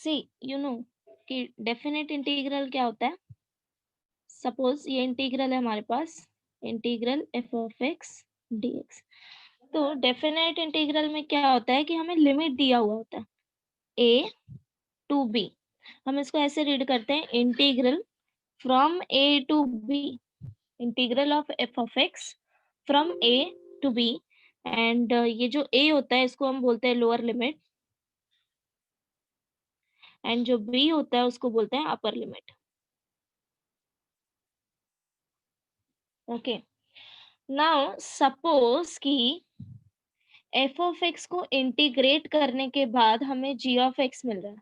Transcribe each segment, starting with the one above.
C you know कि definite integral क्या होता है। सपोज ये इंटीग्रल है हमारे पास, integral f of x d x. तो डेफिनेट इंटीग्रल में क्या होता है कि हमें लिमिट दिया हुआ होता है ए टू बी। हम इसको ऐसे रीड करते हैं, integral from a to b, integral of f of x from a to b. And ये जो ए होता है इसको हम बोलते हैं लोअर लिमिट, एंड जो बी होता है उसको बोलते हैं upper limit. Okay, now suppose कि एफ ऑफ एक्स को इंटीग्रेट करने के बाद हमें जी ऑफ एक्स मिल रहा है।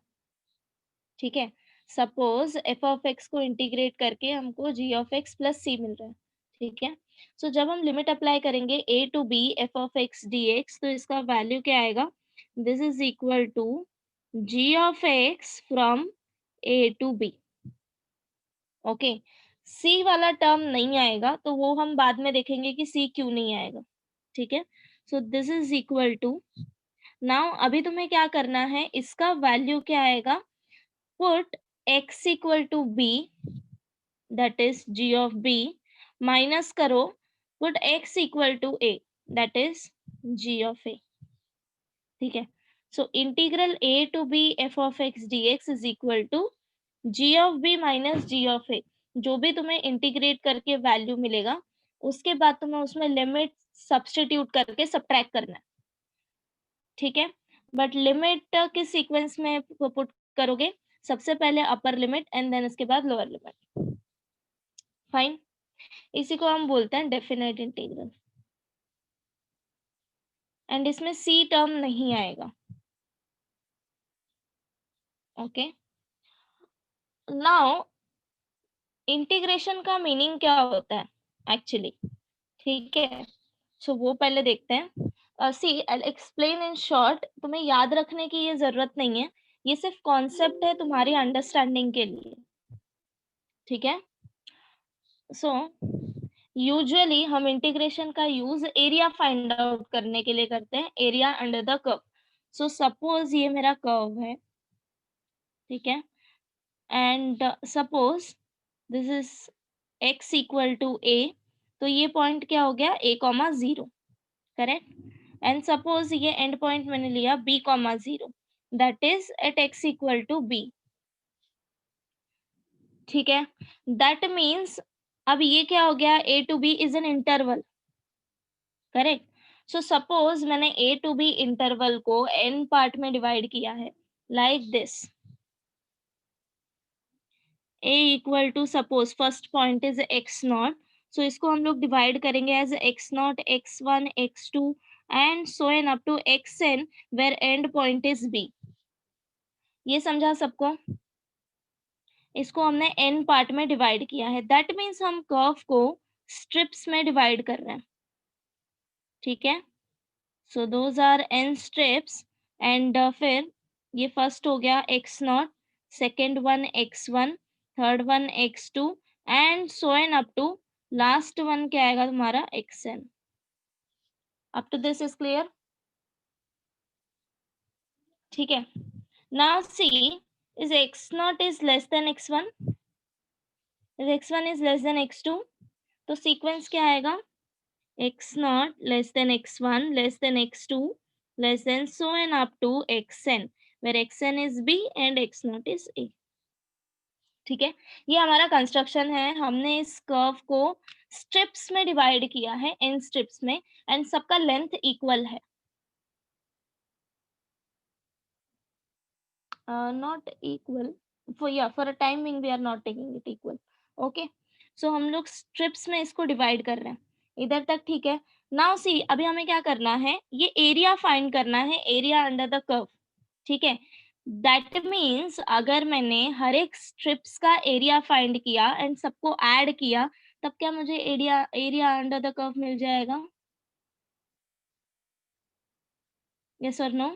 ठीक है, सपोज एफ ऑफ एक्स को इंटीग्रेट करके हमको जी ऑफ एक्स प्लस सी मिल रहा है। ठीक है, सो जब हम लिमिट अप्लाई करेंगे a to b f of x d x, तो इसका वैल्यू क्या आएगा, this is equal to g of x from a to b. Okay, c वाला टर्म नहीं आएगा, तो वो हम बाद में देखेंगे कि सी क्यों नहीं आएगा। ठीक है, so this is equal to, now अभी तुम्हें क्या करना है, इसका वैल्यू क्या आएगा, put x equal to b, that is g of b, minus करो, put x equal to a, that is g of a। ठीक है, so integral a to b f of x dx is equal to g of b minus g of a। जो भी तुम्हें integrate करके value मिलेगा, उसके बाद तुम्हें उसमें लिमिट सब्स्टिट्यूट करके सब्ट्रैक्ट करना है। ठीक है, बट लिमिट किस सीक्वेंस में पुट करोगे, सबसे पहले अपर लिमिट एंड देन उसके बाद लोअर लिमिट। फाइन, इसी को हम बोलते हैं डेफिनेट इंटीग्रल, एंड इसमें सी टर्म नहीं आएगा। ओके, नाउ इंटीग्रेशन का मीनिंग क्या होता है एक्चुअली। ठीक है, सो वो पहले देखते हैं। सी आई एक्सप्लेन इन शॉर्ट, तुम्हें याद रखने की ये जरूरत नहीं है, ये सिर्फ कॉन्सेप्ट है तुम्हारी अंडरस्टैंडिंग के लिए। ठीक है, सो यूजुअली हम इंटीग्रेशन का यूज एरिया फाइंड आउट करने के लिए करते हैं, area under the curve. So suppose ये मेरा कर्व है, ठीक है, and suppose this is x equal to a, तो ये पॉइंट क्या हो गया, a comma 0, correct. And suppose ये एंड पॉइंट मैंने लिया b comma 0, that is at x equal to b। ठीक है, दैट मीन्स अब ये क्या हो गया, a to b is an interval, correct. So suppose मैंने a टू b इंटरवल को n पार्ट में डिवाइड किया है, like this. a equal to suppose first point is x naught, so इसको हम लोग डिवाइड करेंगे as x naught, x1, x2 and so on up to xn, where end point is b। ये समझा सबको, इसको हमने n पार्ट में डिवाइड किया है, दैट मीन्स हम कर्व को स्ट्रिप्स में डिवाइड कर रहे हैं। ठीक है, so those are n strips, and फिर ये फर्स्ट हो गया x naught, second one x1, third one x2 and so on up to last one क्या आएगा तुम्हारा xn। Up to this is clear. ठीक है, now see, is x naught is less than x1, is x1 is less than x2, तो sequence क्या आएगा, x naught less than x1 less than x2 less than so and up to xn, where xn is b and x naught is a। ठीक है, ये हमारा construction है, हमने इस कर्व को स्ट्रिप्स में डिवाइड किया है, n स्ट्रिप्स में, एंड सबका लेंथ इक्वल है। Not equal, for a timing we are not taking it equal. Okay, so हम लोग स्ट्रिप्स में इसको डिवाइड कर रहे हैं, इधर तक ठीक है। नाउ सी, अभी हमें क्या करना है, ये एरिया फाइंड करना है, एरिया अंडर द कर्व। ठीक है, दैट मीन्स अगर मैंने हर एक स्ट्रिप्स का एरिया फाइंड किया एंड सबको ऐड किया, तब क्या मुझे area area under the curve मिल जाएगा, यस और नो,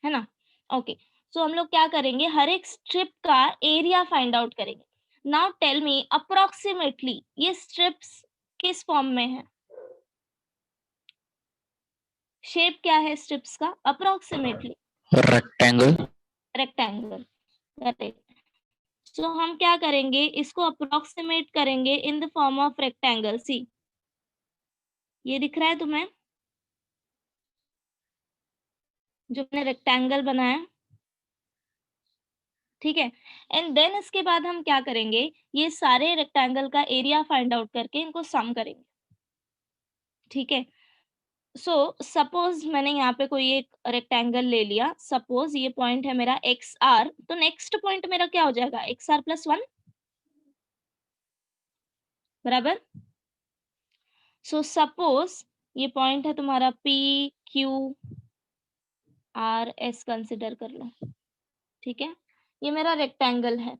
है ना। ओके, सो हम लोग क्या करेंगे, हर एक स्ट्रिप का एरिया फाइंड आउट करेंगे। नाउ टेल मी अप्रोक्सीमेटली ये स्ट्रिप्स किस फॉर्म में है, शेप क्या है स्ट्रिप्स का approximately. Rectangle. Rectangle, correct. So हम क्या करेंगे, इसको अप्रोक्सीमेट करेंगे in the form of rectangle. See, ये दिख रहा है तुम्हें जो मैंने रेक्टेंगल बनाया, ठीक है। एंड देन इसके बाद हम क्या करेंगे, ये सारे रेक्टेंगल का एरिया फाइंड आउट करके इनको सम करेंगे, ठीक है। सो सपोज मैंने यहाँ पे कोई एक रेक्टेंगल ले लिया, सपोज ये पॉइंट है मेरा एक्स आर, तो नेक्स्ट पॉइंट मेरा क्या हो जाएगा, एक्स आर प्लस वन, बराबर। सो सपोज ये पॉइंट है तुम्हारा P Q R S, consider कर लो, ठीक है। ये मेरा रेक्टेंगल है।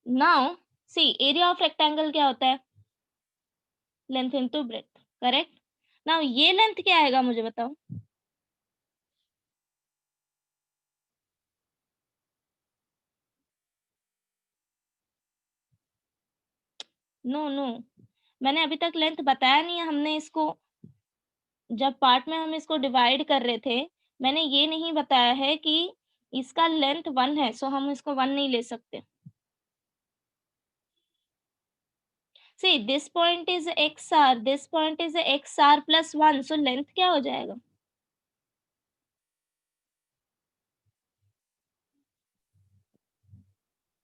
Now C, area of rectangle क्या होता है, length into breadth, correct. Now ये लेंथ क्या आएगा मुझे बताओ। नो नो, मैंने अभी तक लेंथ बताया नहीं है। हमने इसको जब पार्ट में हम इसको डिवाइड कर रहे थे, मैंने ये नहीं बताया है कि इसका लेंथ 1 है, सो हम इसको 1 नहीं ले सकते। See, this point is x r, this point is x r plus 1, so length क्या हो जाएगा,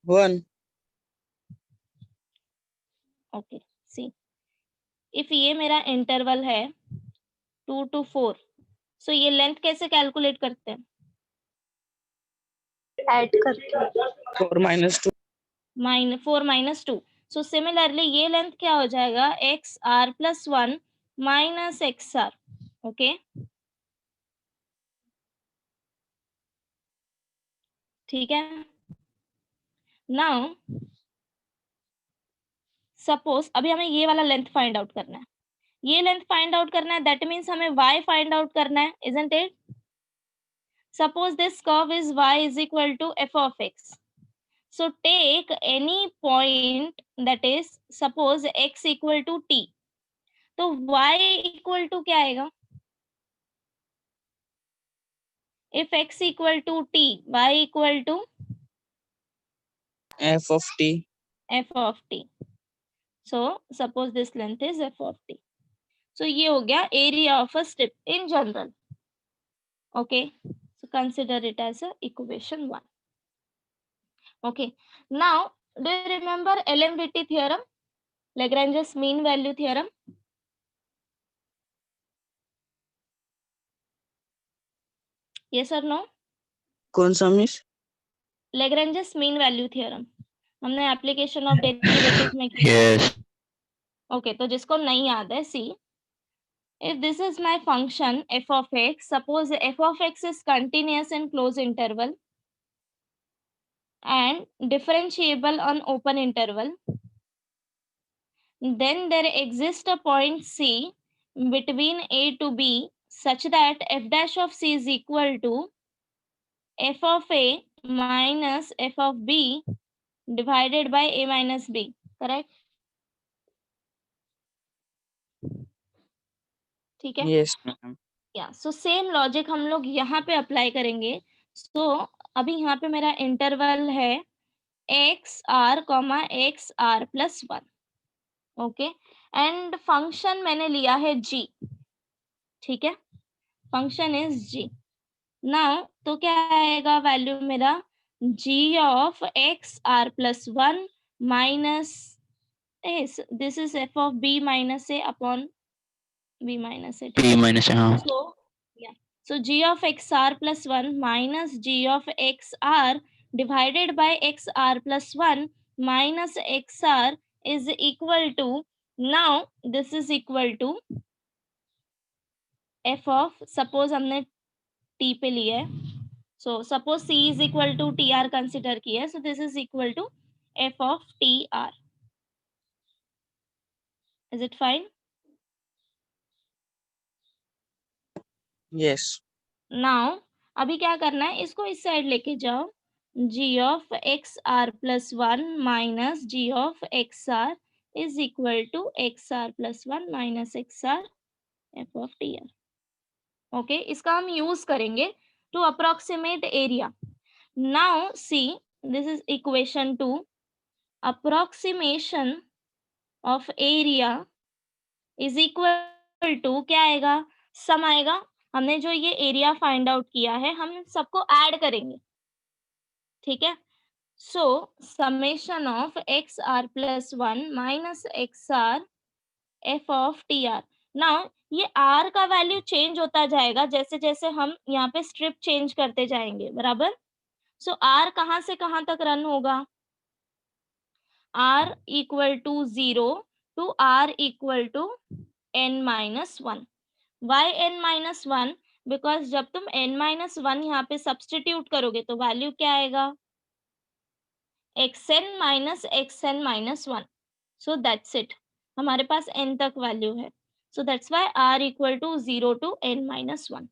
1. ओके। सी, इफ ये मेरा इंटरवल है 2 to 4, सो ये लेंथ कैसे कैलकुलेट करते हैं, ऐड करके 4 minus 2. 4 minus 2। सो सिमिलरली ये लेंथ क्या हो जाएगा, x r plus 1 minus x r, okay, ठीक है। नाउ सपोज अभी हमें ये वाला लेंथ फाइंड आउट करना है, ये लेंथ फाइंड आउट करना है, दैट मीन्स हमें y फाइंड आउट करना है, isn't it. Suppose this curve is y is equal to f of x, so take any point that is suppose x equal to t, तो y equal to क्या आएगा, if x equal to t, y equal to F of t. f of t, so suppose this length is f of t। so ये हो गया area of a strip in general, okay, so consider it as a equation 1। okay, now do you remember LMDT theorem, Lagrange's mean value theorem? yes or no? कौन सा miss? Lagrange's mean value theorem हमने application of derivatives में किया। Yes. Okay, तो जिसको नहीं याद है, सी, if this is my function f of x, suppose f of x is continuous in closed interval and differentiable on open interval, then there exists a point c between a to b such that f dash of c is equal to f of a minus f of b divided by a minus b, correct? ठीक है। Yes, ma'am. या so same logic हम लोग यहाँ पे apply करेंगे। सो अभी यहाँ पे मेरा इंटरवल है x r comma x r plus 1, okay, and function मैंने लिया है जी, ठीक है, फंक्शन इज जी। नाउ तो क्या आएगा वैल्यू मेरा, g of x r plus 1 minus this is f of b minus a upon b minus a, p minus, हाँ। so yeah, so g of xr plus 1 minus g of xr divided by xr plus 1 minus xr is equal to, now this is equal to f of, suppose हमने t पे लिया है, so suppose c is equal to tr consider किया है, so this is equal to f of tr, is it fine? Yes. Now अभी क्या करना है, इसको इस साइड लेके जाओ, g of x r plus 1 minus g of x r is equal to x r plus 1 minus x r f of t r, okay, इसका हम यूज करेंगे to approximate area. Now see, this is equation 2. Approximation of area is equal to क्या आएगा, सम आएगा. हमने जो ये area find out किया है हम सबको ऐड करेंगे, ठीक है. So summation of x r plus 1 minus x r f of t r. Now ये आर का वैल्यू चेंज होता जाएगा जैसे जैसे हम यहाँ पे स्ट्रिप चेंज करते जाएंगे, बराबर. सो आर कहाँ से कहाँ तक रन होगा, r equal to 0 to r equal to n minus 1. Why n minus 1? Because जब तुम n माइनस 1 यहाँ पे सब्सटीट्यूट करोगे तो वैल्यू क्या आएगा, xn minus xn minus 1. So that's it, हमारे पास n तक वैल्यू है. So that's why r equal to 0 to n minus 1.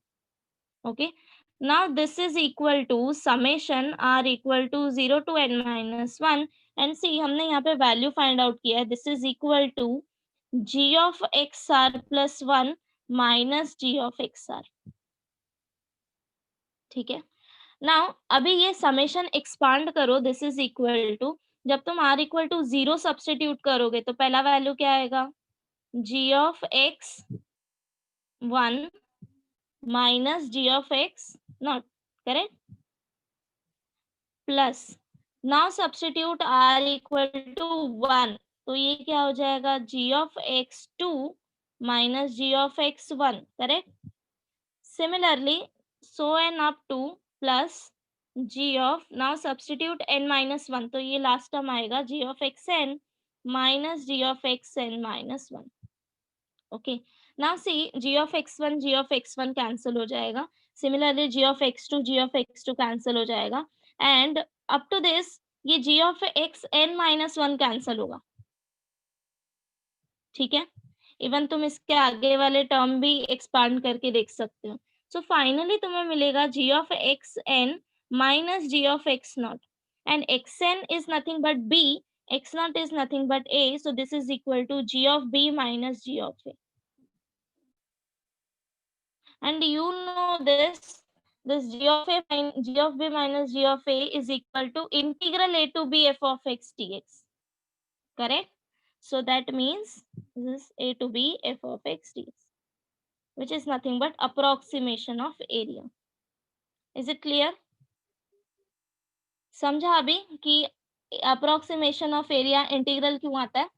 Okay, now this is equal to summation r equal to 0 to n minus 1. And see हमने यहाँ पे value find out किया है. This is equal to g of x r plus 1 minus g of x r. ठीक है. Now अभी ये summation expand करो. दिस इज इक्वल टू, जब तुम r इक्वल टू 0 सब्सटीट्यूट करोगे तो पहला वैल्यू क्या आएगा, g of x 1 minus g of x naught, correct, plus now substitute r equal to 1 तो ये क्या हो जाएगा, g of x 2 minus g of x 1, correct. Similarly so n up to plus g of, now substitute n minus 1 तो ये last term आएगा g of xn minus g of xn minus 1. Okay, now see g of x1 cancel हो जाएगा. Similarly g of x2 cancel हो जाएगा. And up to this ये g of xn minus 1 cancel होगा, ठीक है. Even तुम इसके आगे वाले टर्म भी एक्सपांड करके देख सकते हो. सो फाइनली तुम्हें मिलेगा g of xn minus g of x naught, and xn is nothing but b, x naught is nothing but a, so this is equal to g of b minus g of a. And you know this g of b minus g of a is equal to integral a to b f of x dx, correct. So that means this is a to b f of x dx, which is nothing but approximation of area. Is it clear? समझा अभी कि approximation of area integral क्यों आता है?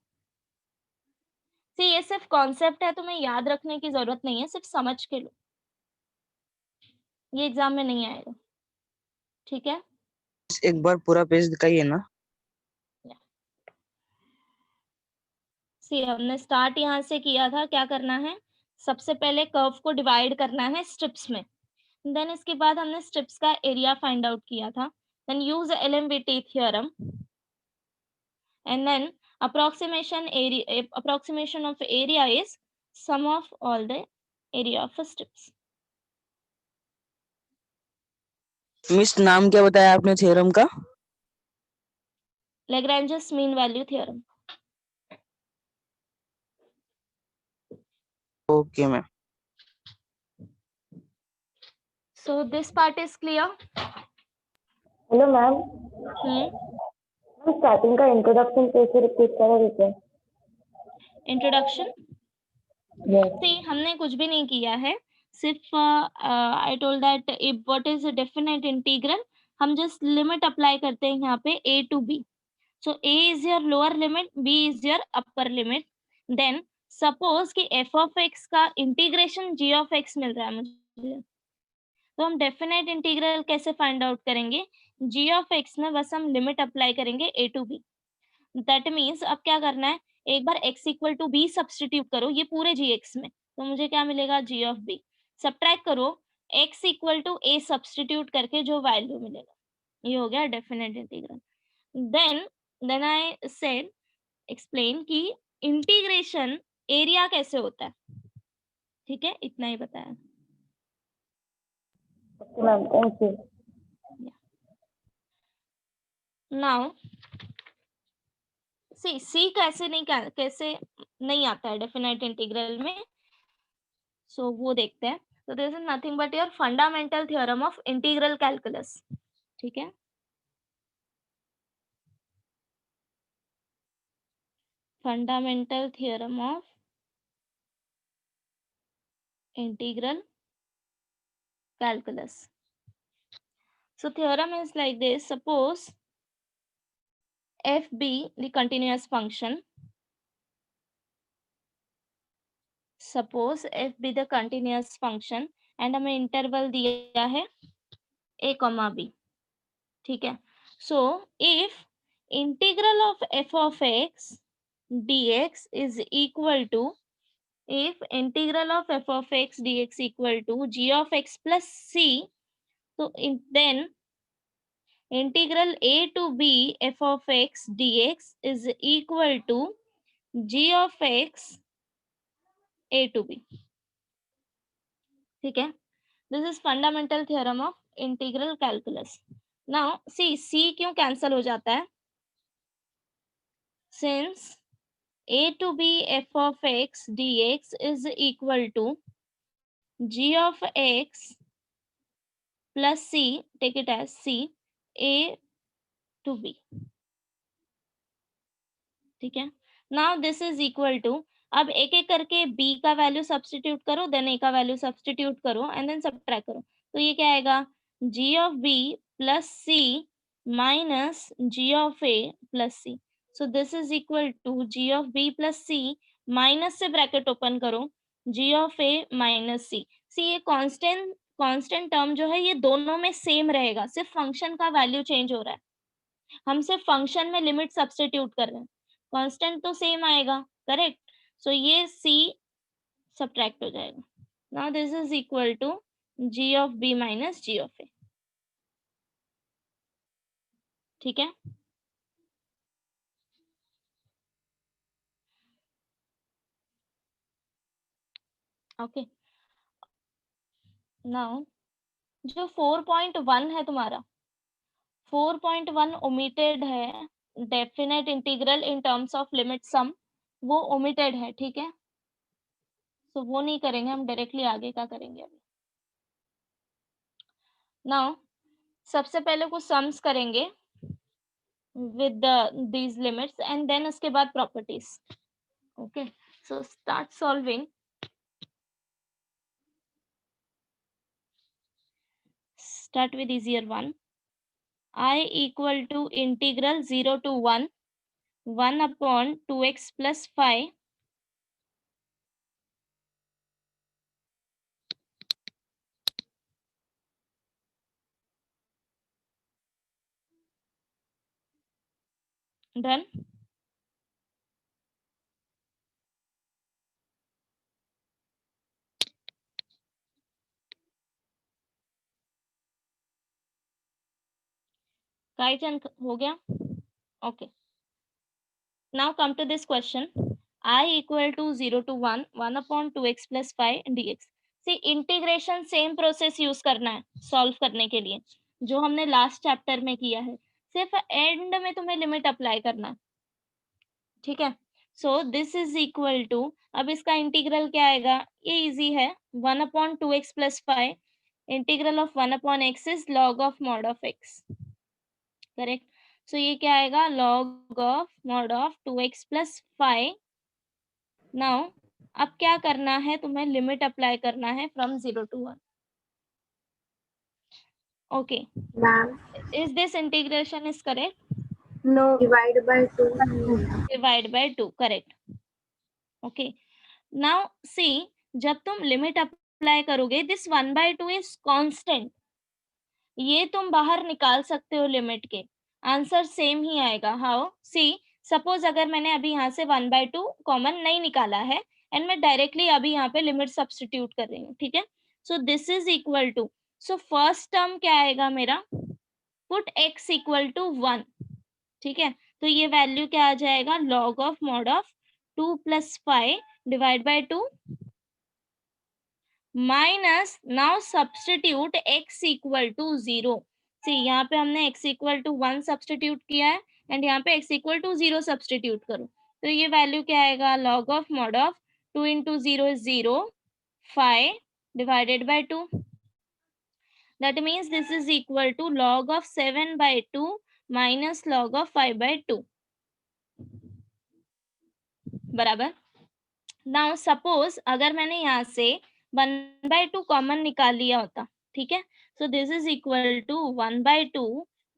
See, ये सिर्फ concept है, तुम्हें याद रखने की जरूरत नहीं है, सिर्फ समझ के लो, ये एग्जाम में नहीं आएगा, ठीक है. एक बार पूरा पेज दिखाइए ना. सी हमने स्टार्ट यहाँ से किया था. क्या करना है, सबसे पहले कर्व को डिवाइड करना है स्ट्रिप्स में. देन इसके बाद हमने स्ट्रिप्स का एरिया फाइंड आउट किया था. Then use LMVT theorem, and then approximation of area is sum of all the area of strips. Miss नाम क्या बताया आपने थ्योरम का? Lagrange's mean value theorem. Okay ma'am. So this part is clear. Hello ma'am, starting का introduction कैसे repeat करा देते हैं? Introduction Yes. see हमने कुछ भी नहीं किया है, सिर्फ I told that if what is a definite integral, हम जस्ट लिमिट अप्लाई करते हैं यहाँ पे a to b. So a is your lower limit, b is your upper limit. Then suppose कि f of x का integration g of x मिल रहा है मुझे, तो हम डेफिनेट इंटीग्रल कैसे फाइंड आउट करेंगे, g of x में बस हम लिमिट अप्लाई करेंगे a to b. That means अब क्या करना है, एक बार x equal to b substitute करो ये पूरे gx में, तो मुझे क्या मिलेगा, g of b. सब्ट्रैक्ट करो x equal to a substitute करके जो वैल्यू मिलेगा, ये हो गया definite integral. Then I said explain कि इंटीग्रेशन एरिया कैसे होता है, ठीक है, इतना ही बताया. Okay, ma'am, thank you. Now see कैसे नहीं आता है डेफिनेट इंटीग्रल में, सो वो देखते हैं. So this is nothing but your fundamental theorem of integral calculus. ठीक है, fundamental theorem of integral calculus. So theorem is like this: suppose f be the continuous function, suppose f be the continuous function and हमें interval दिया है a comma b. ठीक है, so if integral of f of x dx is equal to, if integral of f of x dx equal to g of x plus c, so then integral a to b f of x dx is equal to g of x a to b. ठीक है, this is fundamental theorem of integral calculus. Now see, c क्यों cancel हो जाता है? Since a to b f of x dx is equal to g of x plus c, take it as c a to b. ठीक है, now this is equal to, अब एक एक करके b का वैल्यू सब्स्टिट्यूट करो, then a का value substitute करो एंड देन सबट्रैक्ट करो, तो ये क्या आएगा g of b plus c minus g of a plus c. So this is equal to g of b plus c minus से bracket open करो g of a minus c. See ये constant term जो है ये दोनों में same रहेगा, सिर्फ फंक्शन का वैल्यू चेंज हो रहा है, हम सिर्फ फंक्शन में लिमिट सब्स्टिट्यूट कर रहे हैं, कांस्टेंट तो सेम आएगा, करेक्ट. सो ये c सब्ट्रैक्ट हो जाएगा. Now this is equal to g of b minus g of a. ठीक है, ओके. नाउ जो 4.1 है तुम्हारा, 4.1 ओमिटेड है, definite integral in terms of limit sum, वो ओमिटेड है. ठीक है, तो वो नहीं करेंगे हम, डायरेक्टली आगे का करेंगे अभी. नाउ सबसे पहले कुछ सम्स करेंगे with these limits and then उसके बाद properties. Okay, so start solving. Start with easier one. I equal to integral 0 to 1 upon 2x plus 5 done. काइचन हो गया. Okay, now come to this question. I equal to 0 to 1 upon 2x plus 5 dx. See, integration same process use करना है solve करने के लिए जो हमने last chapter में किया है, सिर्फ एंड में तुम्हें लिमिट अप्लाई करना है. ठीक है, so this is equal to, अब इसका इंटीग्रल क्या आएगा, ये इजी है, 1 upon 2x plus 5, integral of 1 upon x is log of mod of x. Correct, so ये क्या आएगा, log of mod of 2x plus 5. Now अब क्या करना है, तुम्हें लिमिट अप्लाई करना है from 0 to 1. Okay, ma'am is this integration is correct? No, divide by 2. Divide by 2, correct. Okay, now see, जब तुम लिमिट अप्लाई करोगे, दिस 1/2 इज कांस्टेंट, ये तुम बाहर निकाल सकते हो लिमिट के, आंसर सेम ही आएगा. हाउ? सी, सपोज अगर मैंने अभी यहाँ से 1/2 कॉमन नहीं निकाला है एंड मैं डायरेक्टली अभी यहाँ पे लिमिट सब्स्टिट्यूट कर रही हूँ. ठीक है, so this is equal to, so first term क्या आएगा मेरा, पुट x इक्वल टू 1. ठीक है, तो ये वैल्यू क्या आ जाएगा, log of mod of 2 plus 5 divide by 2 minus, now substitute x equal to 0. See, यहाँ पे हमने x इक्वल टू 1 सब्स्टिट्यूट किया है एंड यहाँ पे x इक्वल टू 0 सब्स्टिट्यूट करो, तो ये वैल्यू क्या आएगा, log of mod of 2 into 0 is 0, 5 divided by 2. That means this is equal to log of 7 by 2 minus log of 5 by 2. बराबर. Now suppose अगर मैंने यहाँ से 1 by 2 कॉमन निकाल लिया होता, ठीक है, so this is equal to 1 by 2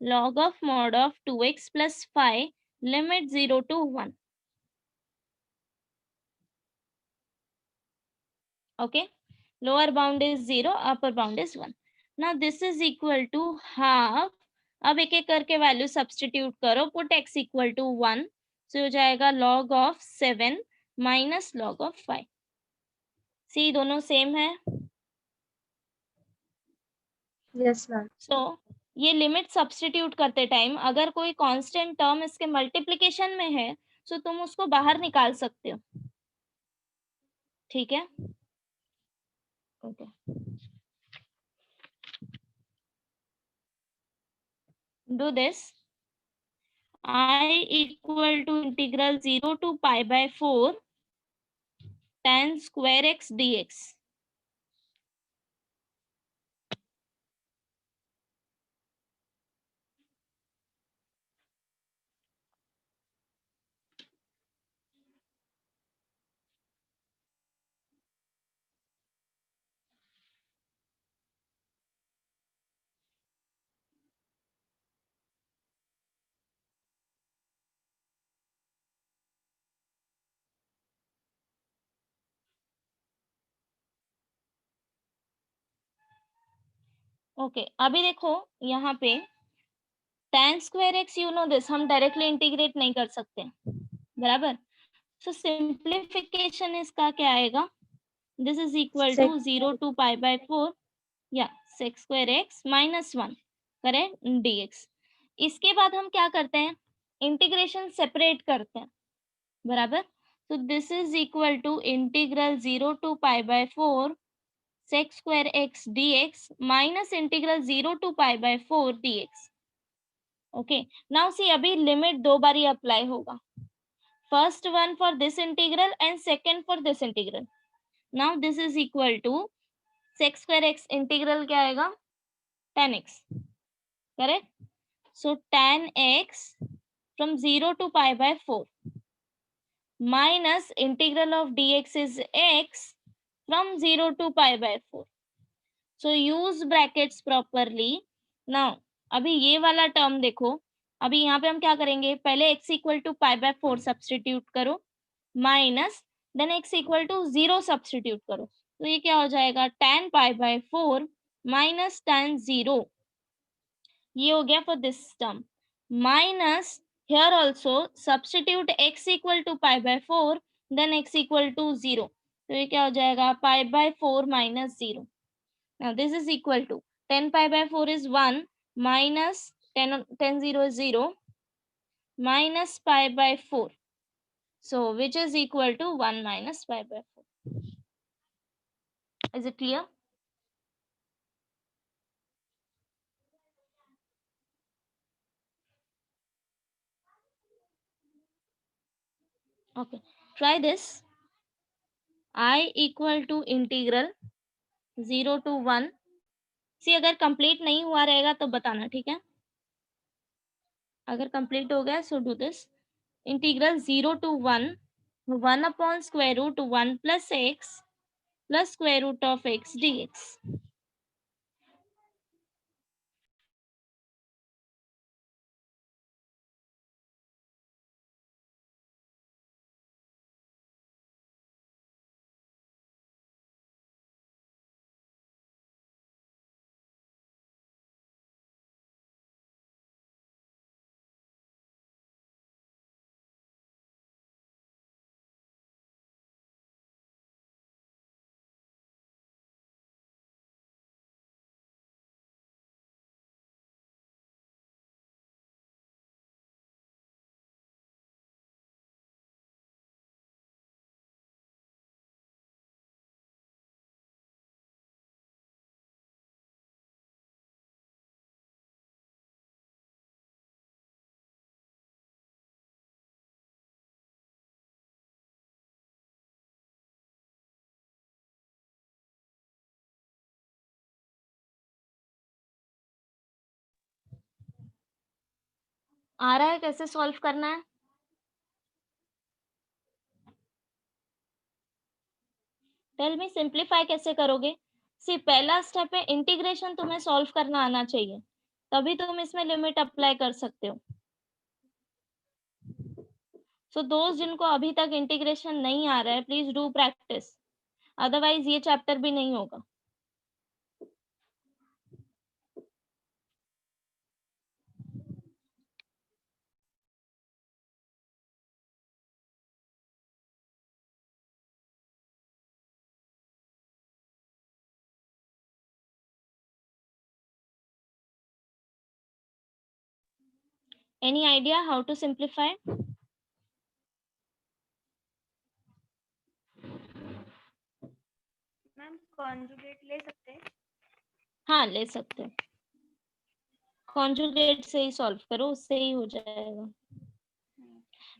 log of mod of 2x plus 5 limit 0 to 1. Okay, lower bound is 0, upper bound is 1. Now this is equal to half. अब एक एक करके वैल्यू सब्सटीट्यूट करो, put x equal to 1, so हो जाएगा log of 7 minus log of 5. See दोनों same है. Yes, ma'am. सो ये लिमिट सब्सटीट्यूट करते टाइम अगर कोई कांस्टेंट टर्म इसके मल्टीप्लिकेशन में है, तो तुम उसको बाहर निकाल सकते हो. ठीक है, okay. Do this. I equal to integral 0 to pi by 4 tan square x dx. Okay, अभी देखो यहाँ पे tan square x, you know this, हम डायरेक्टली इंटीग्रेट नहीं कर सकते, बराबर. सो सिंप्लीफिकेशन इसका क्या आएगा, this is equal to 0 to pi by 4 या sec square x minus 1 करें dx. इसके बाद हम क्या करते हैं, इंटीग्रेशन सेपरेट करते हैं, बराबर. so this is equal to integral 0 to pi by 4 sec square x dx minus integral 0 to pi by 4 dx. okay, now see अभी लिमिट दो बार ही अप्लाई होगा, first one for this integral and second for this integral. Now this is equal to sec square x integral क्या आएगा, tan x, correct. so tan x from 0 to pi by 4 minus integral of dx is x from 0 to pi by 4. so use brackets properly. now अभी ये वाला term देखो, अभी यहाँ पे हम क्या करेंगे, पहले x equal to pi by 4 substitute करो minus then x equal to 0 substitute करो, तो ये क्या हो जाएगा, tan pi by 4 minus tan 0. ये हो गया for this term. Minus here also substitute x equal to pi by 4 then x equal to 0, तो ये क्या हो जाएगा, pi by 4 minus 0. now this is equal to 10 pi by 4 is 1 minus 10 0 is 0 minus pi by 4, so which is equal to 1 minus pi by 4. is it clear? okay, try this. I equal to integral 0 to 1. सी अगर complete नहीं हुआ रहेगा तो बताना, ठीक है. अगर complete हो गया so do this. Integral 0 to 1 1 upon square root 1 plus x plus square root of x dx. आ रहा है कैसे सॉल्व करना है? टेल मी सिंप्लीफाई कैसे करोगे? सी पहला स्टेप है इंटीग्रेशन, तुम्हें सॉल्व करना आना चाहिए, तभी तुम इसमें लिमिट अप्लाई कर सकते हो। सो दोस्त जिनको अभी तक इंटीग्रेशन नहीं आ रहा है, प्लीज डू प्रैक्टिस, अदरवाइज ये चैप्टर भी नहीं होगा। Any idea how to simplify? Ma'am conjugate ले सकते हैं? हाँ ले सकते हैं, कॉन्जुगेट से ही सॉल्व करो, उससे ही हो जाएगा।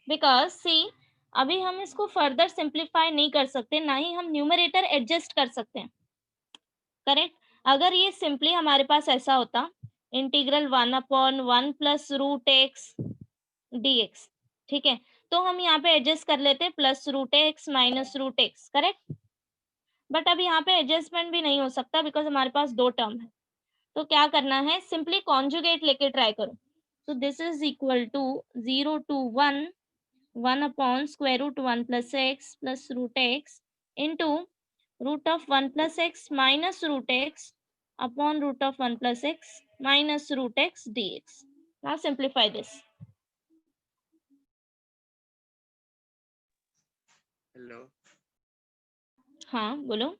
बिकॉज सी अभी हम इसको फर्दर सिंप्लीफाई नहीं कर सकते, ना ही हम न्यूमरेटर एडजस्ट कर सकते हैं, करेक्ट। अगर ये सिंपली हमारे पास ऐसा होता integral 1/1 plus root x dx, ठीक है, तो हम यहाँ पे एडजस्ट कर लेते plus root x minus root x, correct. But अब यहाँ पे एडजस्टमेंट भी नहीं हो सकता बिकॉज हमारे पास दो टर्म है। तो क्या करना है, सिंपली कॉन्जुगेट लेके ट्राई करो। तो this is equal to 0 to 1 1 / square root 1 plus x plus root x into root of 1 plus x minus root x upon root of 1 plus x minus root x dx. Now simplify this. Hello. हाँ बोलो।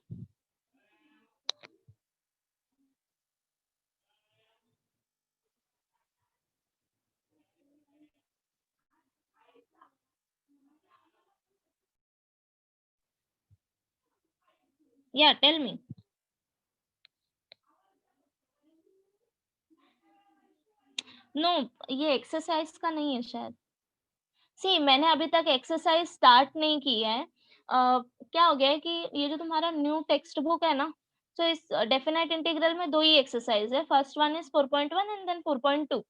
Yeah, tell me. No ये exercise का नहीं है शायद। सी मैंने अभी तक एक्सरसाइज स्टार्ट नहीं की है। क्या हो गया है कि ये जो तुम्हारा न्यू टेक्स्ट बुक है ना, तो इस डेफिनेट इंटीग्रल में दो ही एक्सरसाइज है। First one is 4.1 and then 4.2।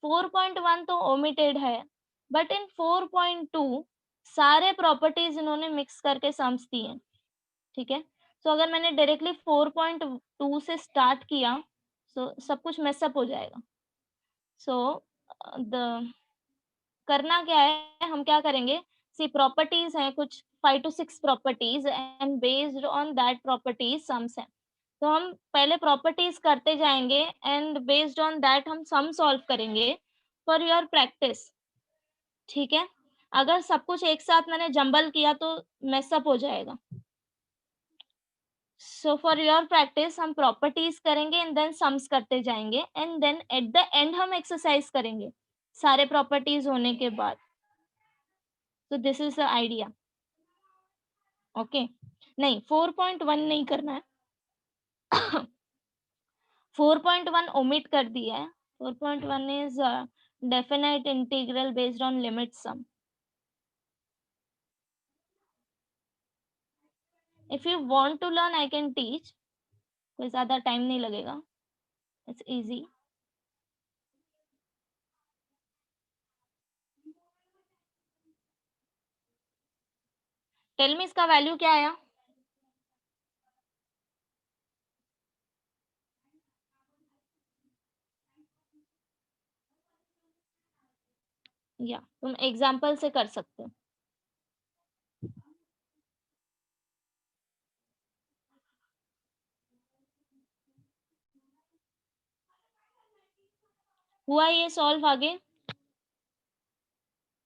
4.1 तो ओमिटेड है, बट इन 4.2 सारे प्रॉपर्टीज इन्होंने मिक्स करके सम्स दिए हैं, ठीक है। तो अगर मैंने डायरेक्टली 4.2 से स्टार्ट किया तो सब कुछ मेसअप हो जाएगा। सो द करना क्या है, हम क्या करेंगे, सी प्रॉपर्टीज हैं कुछ 5 to 6 properties and based on that properties sums हैं। तो हम पहले प्रॉपर्टीज करते जाएंगे एंड बेस्ड ऑन दैट हम सम सॉल्व करेंगे फॉर योर प्रैक्टिस, ठीक है। अगर सब कुछ एक साथ मैंने जंबल किया तो मेसअप हो जाएगा। सो फॉर योर प्रैक्टिस हम प्रॉपर्टीज करेंगे एंड देन सम्स करते जाएंगे and then at the end हम एक्सरसाइज करेंगे सारे प्रॉपर्टीज होने के बाद। तो this is the idea, okay. नहीं 4.1 नहीं करना है 4.1 ओमिट कर दिया है। 4.1 is definite integral based on limit sum. If you want to learn I can teach, कोई ज्यादा टाइम नहीं लगेगा, इट्स इजी। टेल मी इसका वैल्यू क्या आया? या तुम एग्जाम्पल से कर सकते हो। हुआ ये सॉल्व आगे?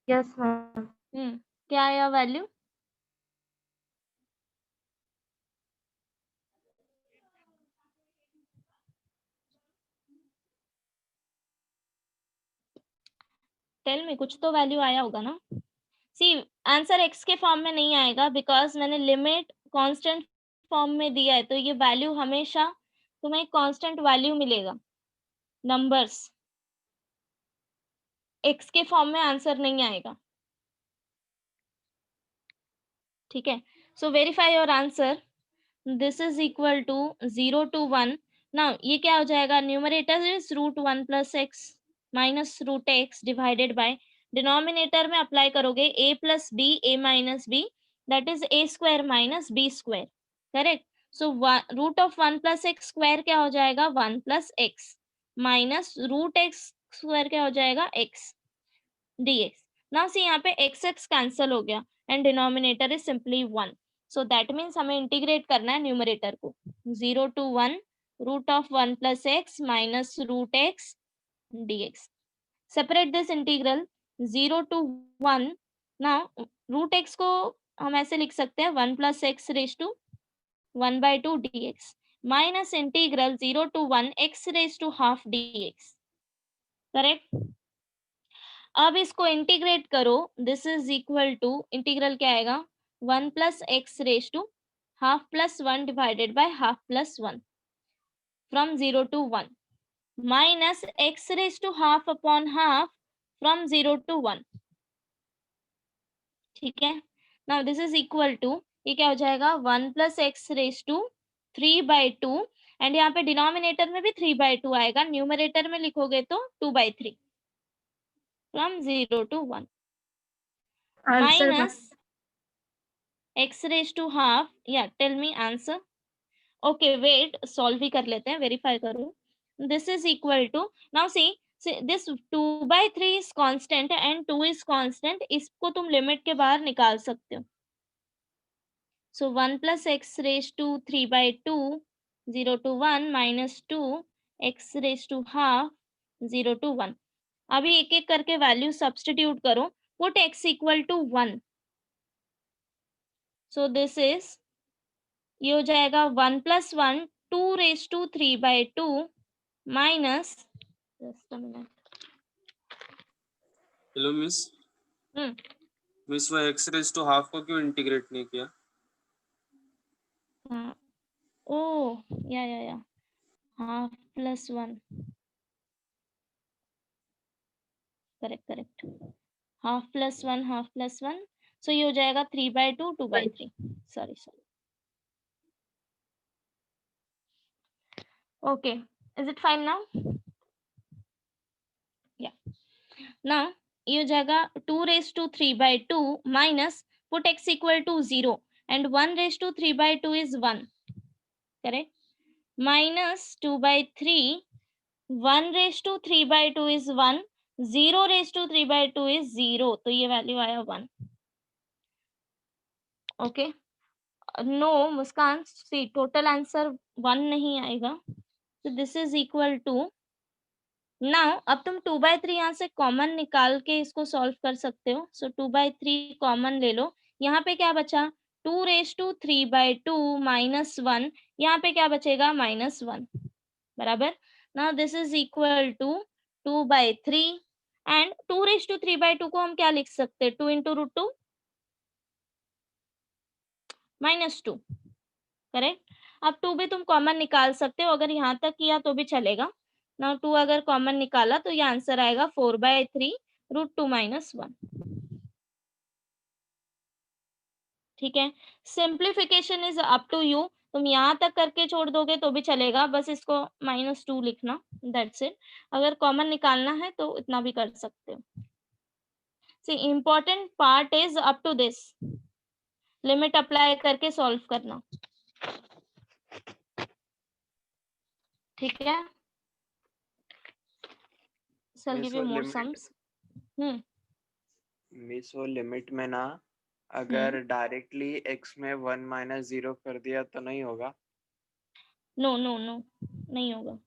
Yes ma'am. क्या आया वैल्यू? टेल मी कुछ तो वैल्यू आया होगा ना। सी आंसर एक्स के फॉर्म में नहीं आएगा बिकॉज मैंने लिमिट कांस्टेंट फॉर्म में दिया है, तो ये वैल्यू हमेशा तुम्हें कांस्टेंट वैल्यू मिलेगा। नंबर्स एक्स के फॉर्म में आंसर नहीं आएगा, ठीक है। So verify your answer. This is equal to 0 to 1। Now ये क्या हो जाएगा, numerator is root 1 plus x minus root x divided by, denominator में अप्लाई करोगे a plus b, a minus b, that is a square minus b square, correct. So root of 1 plus x square क्या हो जाएगा, 1 plus x, minus root x square क्या हो जाएगा, x dx। Now see यहाँ पे x x cancel हो गया and denominator is simply 1, so that means हमें इंटीग्रेट करना है न्यूमरेटर को, 0 to 1 root of 1 plus x minus root x dx। Separate this integral 0 to 1। Now root x को हम ऐसे लिख सकते हैं 1 plus x raise to 1/2 dx minus integral 0 to 1 x raise to half dx, correct. अब इसको integrate करो, this is equal to, integral क्या आएगा, 1 plus x raise to half plus 1 divided by half plus 1 from 0 to 1 minus x raise to half upon half from 0 to 1, ठीक है। Now this is equal to, ये क्या हो जाएगा, 1 plus x raise to 3/2 and यहाँ पे denominator में भी 3/2 आएगा, न्यूमरेटर में लिखोगे तो 2/3 from 0 to 1 answer minus x raise to half, या tell me answer. Okay wait, solve भी कर लेते हैं, वेरीफाई करो। This is equal to, now see this 2/3 is constant and 2 is constant, इसको तुम लिमिट के बाहर निकाल सकते हो। So 1 plus x raise to 3/2 0 to 1 minus 2 x raise to half 0 to 1। अभी एक एक करके वैल्यू सब्स्टिट्यूट करो, put x equal to 1, so this is, ये हो जाएगा 1 plus 1 2 raise to 3/2 minus, just a minute, hello miss, hmm miss वो x raise to half को क्यों इंटीग्रेट नहीं किया? हाँ, oh yeah half plus 1, correct correct, half plus 1, so ये हो जाएगा 3/2 2/3, sorry sorry, okay, is it fine now, yeah now ये हो जाएगा 2 raise to 3/2 minus, put x equal to 0 and 1 raise to 3/2 is 1, correct, minus 2/3, 1 raise to 3/2 is 1, 0 raise to 3/2 is 0, तो ये value आया 1, okay. No Muskan, see total answer 1 नहीं आएगा, तो this is equal to, now अब तुम 2/3 यहाँ से कॉमन निकाल के इसको सॉल्व कर सकते हो, सो 2/3 कॉमन ले लो, यहाँ पे क्या बचा, 2 रेज टू 3/2 माइनस 1, यहाँ पे क्या बचेगा, -1, बराबर। Now this is equal to 2/3 and 2 raise to 3/2 को हम क्या लिख सकते हैं, 2 इंटू रूट 2 -2, करेक्ट। अब 2 भी तुम कॉमन निकाल सकते हो, अगर यहाँ तक किया तो भी चलेगा। नाउ 2 अगर कॉमन निकाला तो ये आंसर आएगा 4/3 रूट 2 माइनस 1, ठीक है। Simplification is up to you, तुम यहाँ तक करके छोड़ दोगे तो भी चलेगा, बस इसको -2 लिखना, दैट्स इट। अगर कॉमन निकालना है तो इतना भी कर सकते हो। See important part is up to this, limit apply करके सॉल्व करना, ठीक है। I'll give you more sums. Miss वो लिमिट में ना अगर डायरेक्टली x में 1 माइनस 0 कर दिया तो नहीं होगा? नो नो नो, नहीं होगा,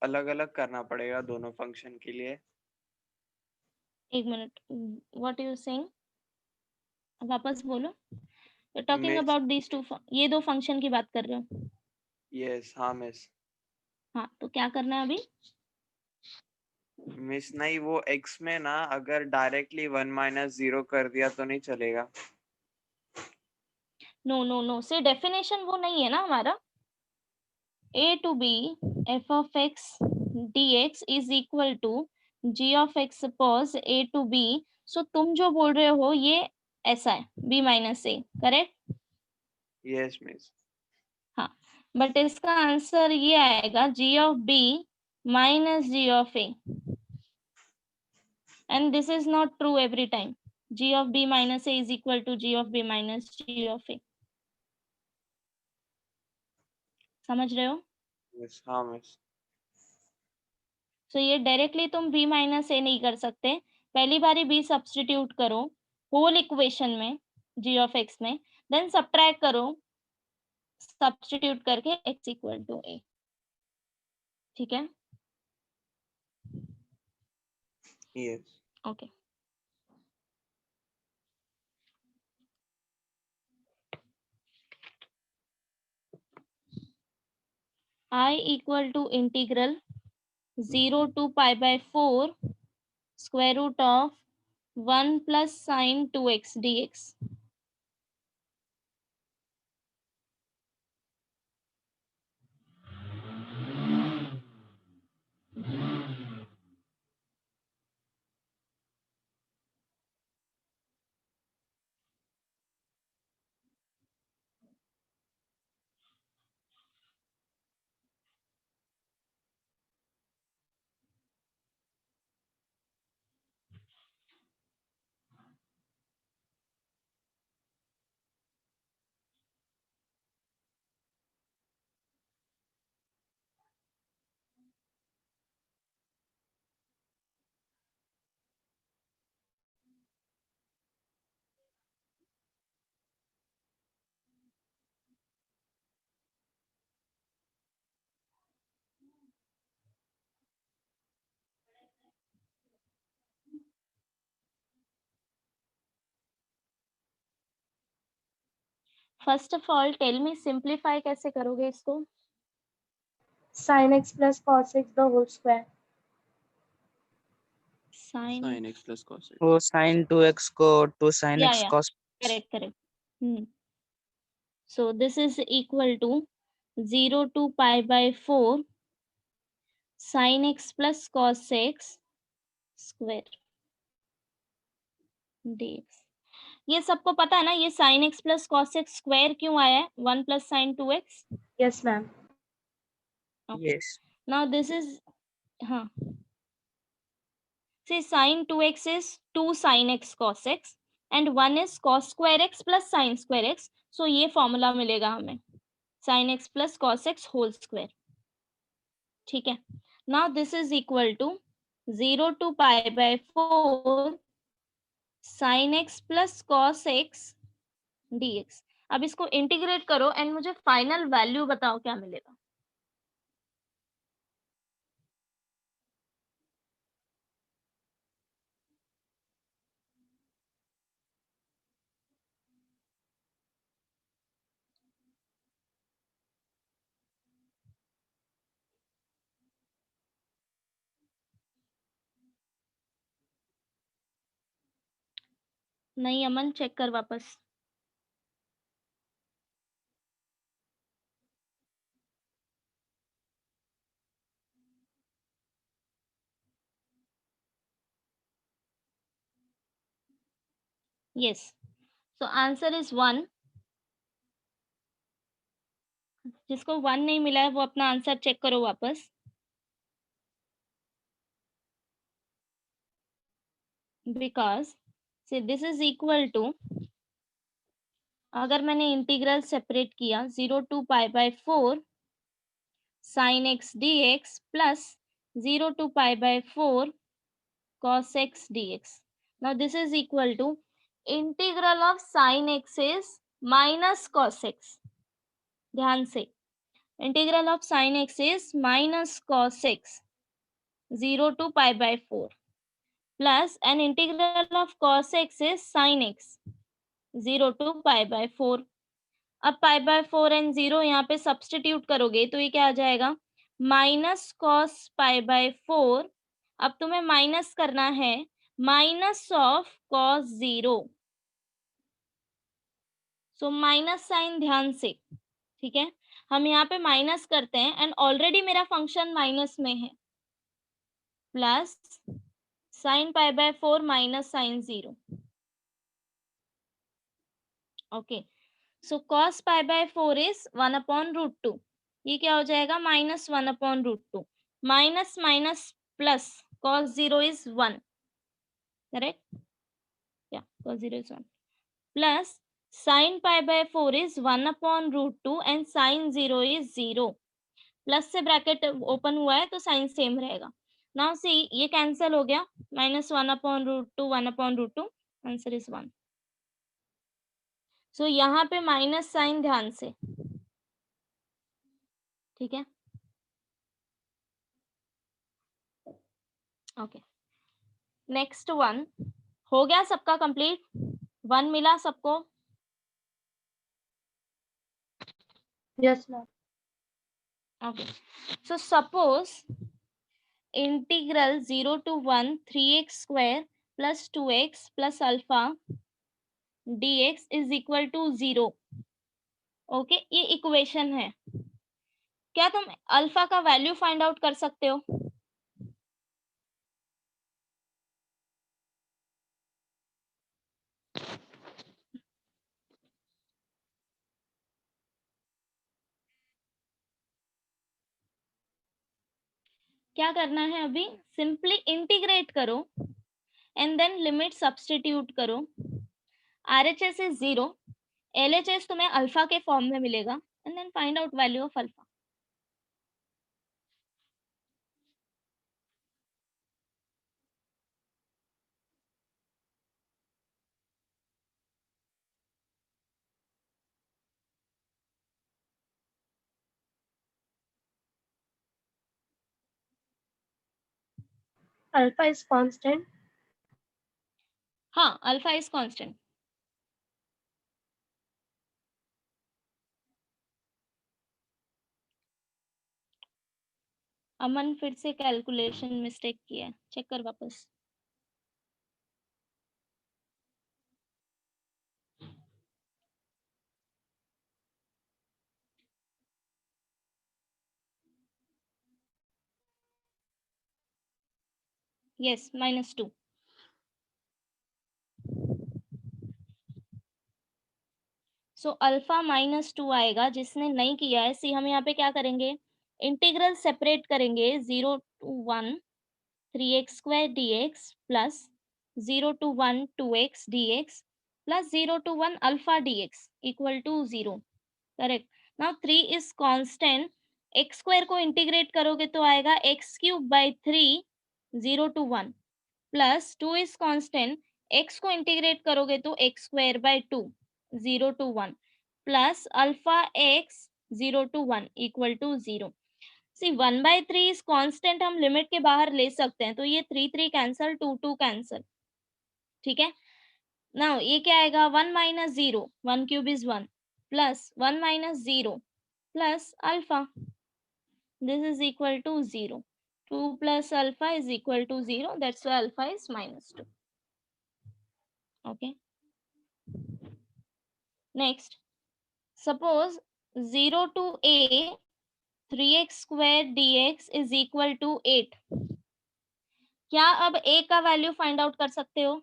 अलग अलग करना पड़ेगा दोनों फंक्शन के लिए। एक मिनट, व्हाट यू सेइंग, वापस बोलो। You talking miss about these two, ये दो फंक्शन की बात कर रहे हो? यस, हाँ मिस। हाँ, तो क्या करना है अभी? मिस नहीं, वो x में ना अगर डायरेक्टली 1 माइनस 0 कर दिया तो नहीं चलेगा? नो नो नो, से डेफिनेशन वो नहीं है ना हमारा, a to b f of x dx is equal to g of x suppose a to b, सो तुम जो बोल रहे हो ये ऐसा है, b minus a, correct? Yes miss. हाँ, बट इसका आंसर ये आएगा g of b minus g of a, and this is not true every time. G of b minus a is equal to g of b minus g of a. समझ रहे हो? Yes, हाँ miss. सो ये directly तुम b minus ए नहीं कर सकते, पहली बारी b सब्स्टिट्यूट करो होल इक्वेशन में g ऑफ x में, देन सब्ट्रैक्ट करो सब्स्टिट्यूट करके x इक्वल टू a। ठीक है, Yes. Okay. I equal to integral 0 to pi by 4 square root of 1 plus sin 2x dx। First of all tell me simplify कैसे करोगे इसको? sin x plus cos x the whole square. Sine, Sin x plus cos x. वो sin 2x को 2 sin या x या cos correct correct. So this is equal to 0 to pi by 4 sin x plus cos x square dx। ये सबको पता है ना, ये sin x plus cos x square क्यों आया है? 1 plus sin 2x। Yes, ma'am. yes now this is, हाँ, see sin 2x is 2 sin x cos x and 1 is cos square x plus sin square x, so ये formula मिलेगा हमें sin x plus cos x whole square. ठीक है, now this is equal to 0 to pi by 4 sin x plus cos x dx। अब इसको integrate करो and मुझे final value बताओ क्या मिलेगा। नहीं अमन, चेक कर वापस। Yes, so answer is 1। जिसको 1 नहीं मिला है वो अपना आंसर चेक करो वापस। बिकॉज से दिस इज इक्वल टू, अगर मैंने इंटीग्रल सेपरेट किया 0 to pi by 4 sin x dx plus 0 to pi by 4 cos x dx। now this is equal to integral of sin x is minus cos x। ध्यान से, integral of sin x is minus cos x 0 to pi by 4 plus an integral of cos x is sin x 0 to pi by 4। अब पाई by 4 and 0 यहाँ पे substitute करोगे तो ये क्या आ जाएगा? Minus cos pi by 4। अब तुम्हें माइनस करना है minus of cos 0, so minus sine ध्यान से। ठीक है, हम यहाँ पे माइनस करते हैं एंड ऑलरेडी मेरा फंक्शन माइनस में है, plus sine pi by 4 minus sine 0। Okay, so cos pi by 4 is 1 upon root 2। ये क्या हो जाएगा? Minus 1 upon root 2। minus minus plus cos 0 is 1, correct? Yeah, cos 0 is 1 plus sin pi by 4 is 1 upon root 2 and sin 0 is 0. Plus से bracket open हुआ है तो sine same रहेगा. Now see ये कैंसिल हो गया, minus 1 upon root 2, 1 upon root 2, answer is 1. So यहाँ पे माइनस साइन ध्यान से, ठीक है. ओके, नेक्स्ट वन हो गया सबका कंप्लीट, 1 मिला सबको. Yes, ma'am. Okay, so suppose integral 0 to 1 3x square plus 2x plus alpha dx is equal to 0. Okay, ये इक्वेशन है. क्या तुम अल्फा का वैल्यू फाइंड आउट कर सकते हो? क्या करना है अभी? सिंपली इंटीग्रेट करो एंड देन लिमिट सब्स्टिट्यूट करो. RHS इज 0, LHS तुम्हें अल्फा के फॉर्म में मिलेगा and then find out value of alpha. Alpha is constant. हाँ, अल्फा इज कांस्टेंट. अमन फिर से कैलकुलेशन मिस्टेक किया है, चेक कर वापस. यस, -2. सो अल्फा -2 आएगा. जिसने नहीं किया है, सी हम यहाँ पे क्या करेंगे, इंटीग्रल सेपरेट करेंगे. 0 to 1 3x square dx plus 0 to 1 2x dx plus 0 to 1 alpha dx equal to 0. Correct. Now 3 is constant. x square को इंटीग्रेट करोगे तो आएगा x cube by 3 0 to 1 plus 2 is constant. x को integrate करोगे तो x square by 2 0 to 1 plus alpha x 0 to 1 equal to 0. See 1/3 is constant, हम limit के बाहर ले सकते हैं तो ये 3 कैंसल, 2 कैंसल. ठीक है. नाउ ये क्या आएगा, 1 minus 0, 1 cube is 1 plus 1 minus 0 plus alpha, this is equal to 0. 2 plus alpha is equal to 0, that's why alpha is -2. Okay, next suppose 0 to a 3x square dx is equal to 8. क्या अब a का value find out कर सकते हो?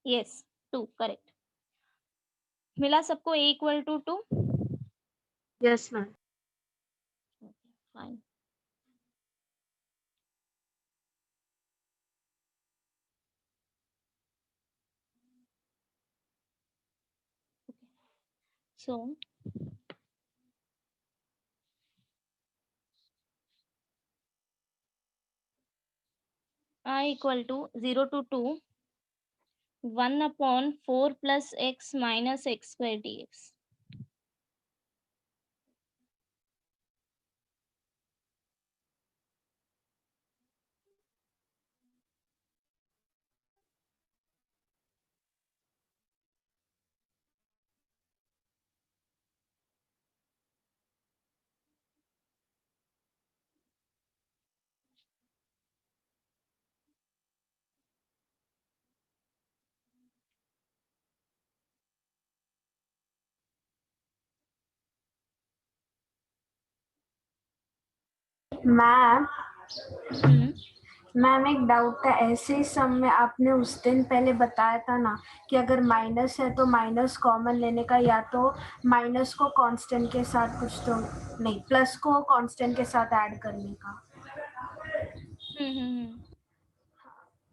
Yes, 2 correct. मिला सबको a equal to 2? Yes, ma'am. Fine. So I equal to 0 to 2 1 upon 4 plus x minus x square dx. Ma'am hmm, ma'am एक doubt था, ऐसे ही सम में आपने उस दिन पहले बताया था ना कि अगर माइनस है तो माइनस कॉमन लेने का, या तो माइनस को कांस्टेंट के साथ कुछ, तो नहीं प्लस को कांस्टेंट के साथ ऐड करने का,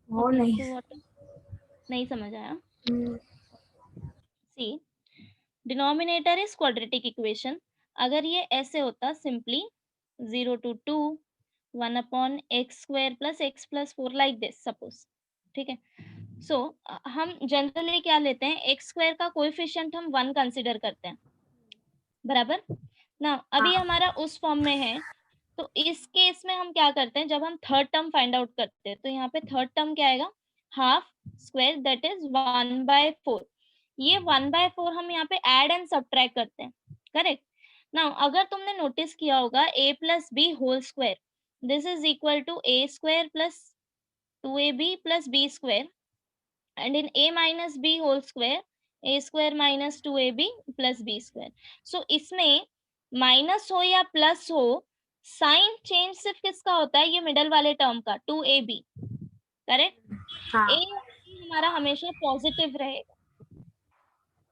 वो ओके, नहीं। सो व्हाट, नहीं समझ आया। सी, डिनोमिनेटर इज क्वाड्रेटिक इक्वेशन। अगर ये ऐसे होता simply 0 to 2 1 upon x square plus x plus 4 like this suppose, ठीक है। सो हम जनरली क्या लेते हैं, एक्स स्क्वायर का कोएफिशिएंट हम 1 कंसीडर करते हैं, बराबर ना। अभी हमारा उस फॉर्म में है, तो इस केस में हम क्या करते हैं, जब हम थर्ड टर्म फाइंड आउट करते हैं तो यहाँ पे थर्ड टर्म क्या आएगा, हाफ स्क्वायर दैट इज 1/4। ये 1/4 हम यहाँ पे ऐड एंड सब्ट्रैक्ट करते हैं, करेक्ट। नाउ अगर तुमने नोटिस किया होगा a plus b whole square, this is equal to a square plus 2ab plus b square, and in a minus b whole square a square minus 2ab plus b square। so इसमें minus हो या plus हो, sign change सिर्फ किसका होता है, ये middle वाले टर्म का 2ab, करेक्ट। हाँ a हमारा हमेशा पॉजिटिव रहेगा।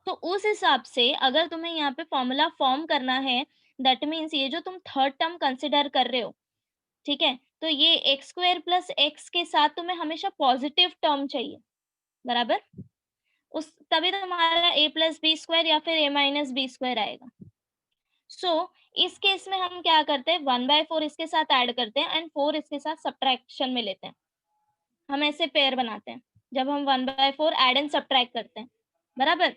तो उस हिसाब से अगर तुम्हें यहाँ पे फॉर्मूला फॉर्म करना है, दैट मीन्स ये जो तुम थर्ड टर्म कंसिडर कर रहे हो, ठीक है, तो ये एक्स स्क्वायर प्लस एक्स के साथ तुम्हें हमेशा पॉजिटिव टर्म चाहिए, बराबर। उस तभी तो हमारा a प्लस बी स्क्वायर या फिर a माइनस बी स्क्वायर आएगा। सो इस केस में हम क्या करते हैं, 1/4 इसके साथ ऐड करते हैं एंड 4 इसके साथ सब्ट्रैक्शन में लेते हैं। हम ऐसे पेयर बनाते हैं जब हम 1/4 ऐड एंड सब्ट्रैक्ट करते हैं, बराबर।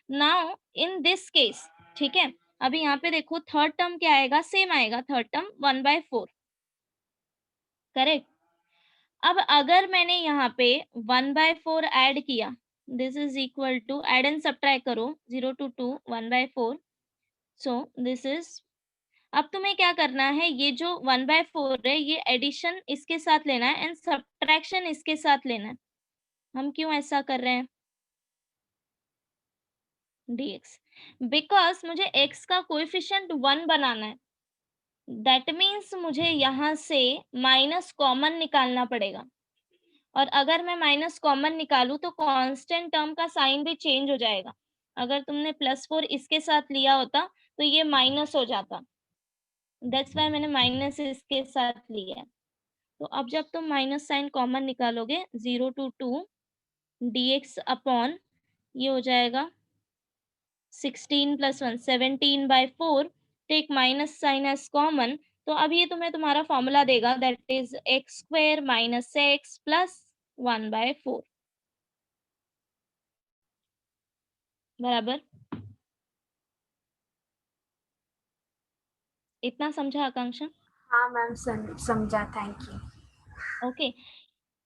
नाउ इन दिस केस, ठीक है, अभी यहाँ पे देखो थर्ड टर्म क्या आएगा, सेम आएगा, थर्ड टर्म 1/4, करेक्ट। अब अगर मैंने यहाँ पे 1/4 ऐड किया, this is equal to, add and subtract करो, 0 to 2 1/4, सो दिस इज, अब तुम्हें क्या करना है, ये जो 1/4 है ये एडिशन इसके साथ लेना है एंड सब्ट्रैक्शन इसके साथ लेना है। हम क्यों ऐसा कर रहे हैं, dx, बिकॉज मुझे x का कोएफिशिएंट 1 बनाना है, दैट मीन्स मुझे यहाँ से माइनस कॉमन निकालना पड़ेगा, और अगर मैं माइनस कॉमन निकालूं तो कांस्टेंट टर्म का साइन भी चेंज हो जाएगा। अगर तुमने +4 इसके साथ लिया होता तो ये माइनस हो जाता, दैट्स व्हाई मैंने माइनस इसके साथ लिया है। तो अब जब तुम माइनस साइन कॉमन निकालोगे, 0 to 2 dx अपॉन, ये हो जाएगा 16 + 1 17/4, take minus sign as common, तो अब ये तुम्हें तुम्हारा फॉर्मूला देगा, that is x square minus x plus 1/4, बराबर। इतना समझा आकांक्षा? हाँ मैम समझा, थैंक यू। ओके,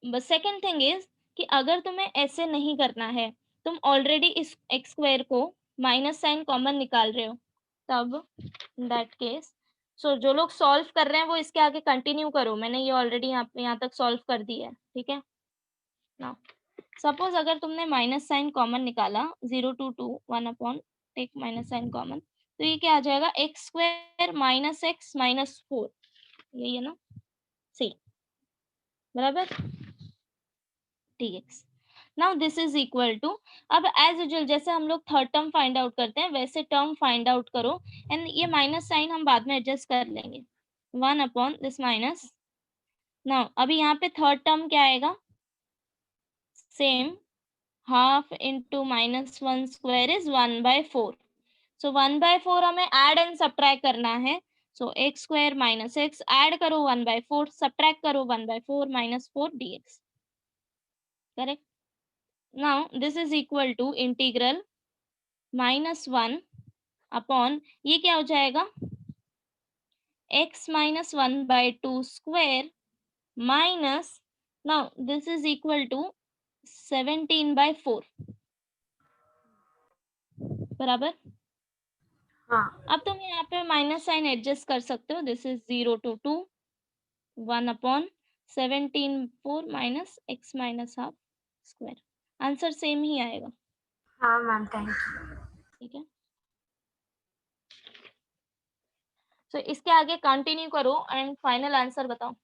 बस सेकंड थिंग इज कि अगर तुम्हें ऐसे नहीं करना है, तुम ऑलरेडी इस एक्स स्क्वायर को माइनस साइन कॉमन निकाल रहे हो, तब दैट केस, सो जो लोग सॉल्व कर रहे हैं वो इसके आगे कंटिन्यू करो, मैंने ये ऑलरेडी यहाँ तक सॉल्व कर दिया है, ठीक है। नाउ सपोज अगर तुमने माइनस साइन कॉमन निकाला, 0 to 2 1 upon, take minus sign common, तो ये क्या आ जाएगा, x square minus x minus 4, यही है ना, सी, बराबर, dx। Now this is equal to, अब एज यूजुअल जैसे हम लोग थर्ड टर्म फाइंड आउट करते हैं वैसे टर्म फाइंड आउट करो, एंड ये माइनस साइन हम बाद में एडजस्ट कर लेंगे, 1 अपॉन दिस माइनस। नाउ अभी यहाँ पे थर्ड टर्म क्या आएगा, same, half into -1 square is 1/4, सो 1/4 हमें ऐड एंड सब्ट्रैक्ट करना है, so x square minus x, add करो 1/4, सब्ट्रैक्ट करो 1/4 minus 4 dx, correct. Now this is equal to integral -1 upon, ये क्या हो जाएगा, x minus 1/2 square minus, now this is equal to 17/4, बराबर। हाँ अब तुम यहाँ पे माइनस साइन एडजस्ट कर सकते हो, this is 0 to 2 1 upon 17/4 minus x minus half square, answer same ही आएगा, हाँ मैम, थैंक यू। ठीक है। सो इसके आगे कंटिन्यू करो एंड फाइनल आंसर बताओ।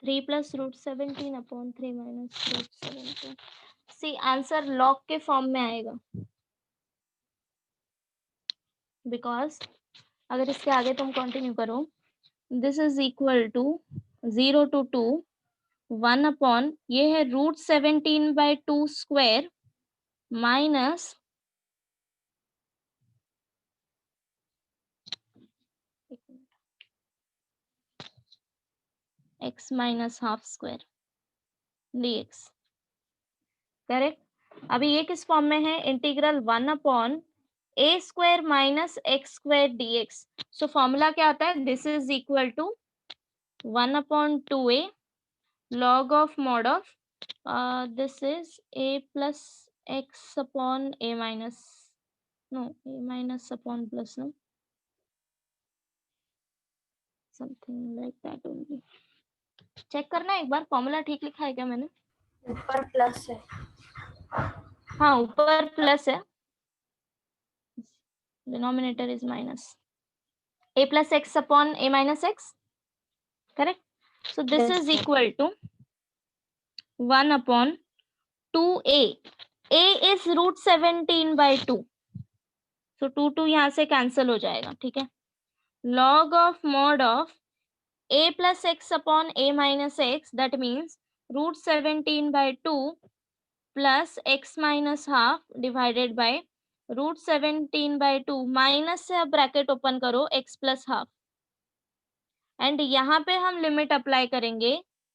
Three plus root 17 upon 3 minus root 17। See answer log के फॉर्म में आएगा, बिकॉज अगर इसके आगे तुम कंटिन्यू करो, this is equal to 0 to 2 1 upon ये है root 17/2 square minus x minus half square dx। Correct. अभी ये किस फॉर्म में है, integral 1 upon a square minus x square dx। So formula क्या आता है, this is equal to 1 upon 2a log of mod of this is a plus x upon a minus, no, a minus upon plus, no, something like that only। Check करना एक बार formula ठीक लिखा है क्या मैंने। ऊपर प्लस है। हाँ ऊपर प्लस है, denominator is minus, a plus x upon a minus x, correct। so this Yes, is sir. equal to 1 upon 2a, a is root 17/2, so 2 यहाँ से कैंसिल हो जाएगा, ठीक है। log of mod of a plus x upon a minus x, that means root 17/2 plus x minus half divided by root 17/2 minus से अब bracket open करो x plus half, and यहाँ पे हम लिमिट अप्लाई करेंगे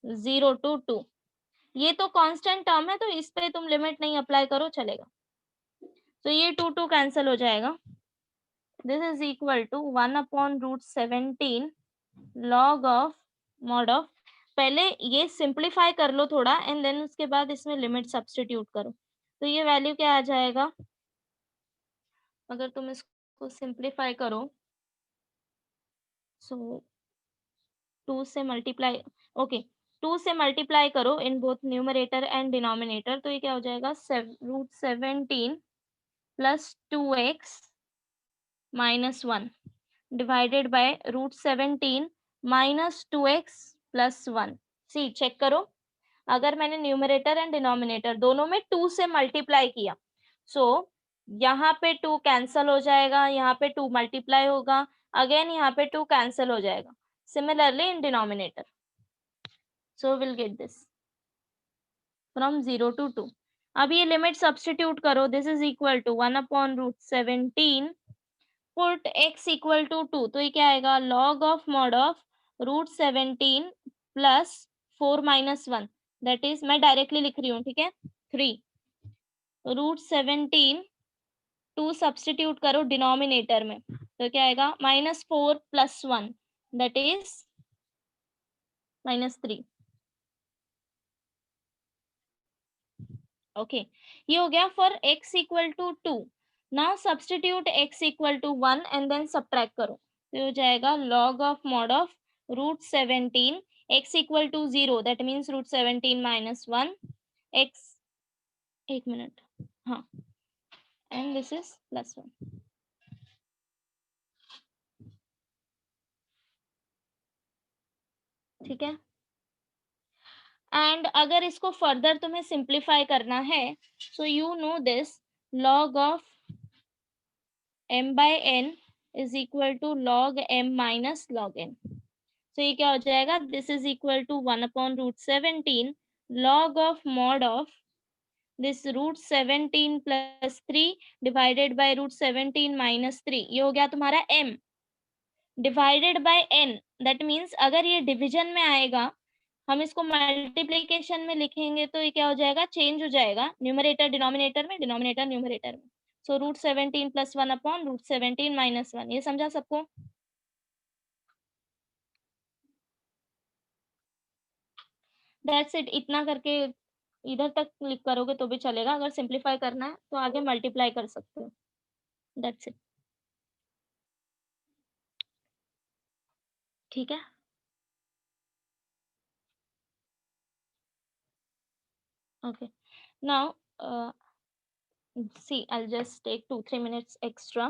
0 to 2। ये तो constant term है तो इस पे तुम लिमिट नहीं अप्लाई करो चलेगा, तो ये 2 कैंसिल हो जाएगा। This is equal to 1 upon root 17 log of mod of, पहले ये सिंप्लीफाई कर लो थोड़ा एंड देन उसके बाद इसमें लिमिट सब्स्टिट्यूट करो, तो ये वैल्यू क्या आ जाएगा, अगर तुम इसको सिंप्लीफाई करो, सो 2 से मल्टीप्लाई, ओके 2 से मल्टीप्लाई करो in both numerator and denominator, तो ये क्या हो जाएगा, root 17 plus 2x minus 1 divided by root 17 minus 2x plus 1। See check करो, अगर मैंने न्यूमरेटर एंड डिनोमिनेटर दोनों में 2 से मल्टीप्लाई किया, सो यहाँ पे 2 कैंसिल हो जाएगा, यहाँ पे 2 मल्टीप्लाई होगा, अगेन यहाँ पे 2 कैंसिल हो जाएगा, similarly in denominator, so we'll get this from 0 to 2। अब ये लिमिट सब्स्टिट्यूट करो, this is equal to 1 upon root 17 put x equal to 2, तो ये क्या आएगा, log of mod of root 17 plus 4 minus 1, that is मैं डायरेक्टली लिख रही हूँ, ठीक है, 3 रूट 17 2 सब्स्टिट्यूट करो डिनोमिनेटर में, तो क्या आएगा, minus 4 plus 1 that is -3। Okay ये हो गया for x equal to 2। Now substitute x equal to 1 and then subtract करो, तो हो जाएगा log of mod of root 17 x equal to 0, that means root 17 minus 1 x, एक मिनट, हाँ, and this is plus 1। ठीक है, एंड अगर इसको फर्दर तुम्हें सिंप्लीफाई करना है, so you know this, log of m by n is equal to log m minus log n. So ये क्या हो जाएगा, this is equal to 1 upon root 17 log of mod of this root 17 plus 3 divided by root 17 minus 3. ये हो गया तुम्हारा m divided by n. That means अगर ये डिवीजन में आएगा, हम इसको मल्टीप्लिकेशन में लिखेंगे तो ये क्या हो जाएगा, चेंज हो जाएगा, न्यूमरेटर डिनोमिनेटर में, डिनोमिनेटर न्यूमरेटर में. So root 17 plus 1 upon root 17 minus 1. ये समझा सबको? That's it. इतना करके इधर तक क्लिक करोगे तो भी चलेगा, अगर सिंप्लीफाई करना है तो आगे मल्टीप्लाई कर सकते हो. That's it. ठीक है. Okay. Now, see, I'll just take 2-3 minutes extra.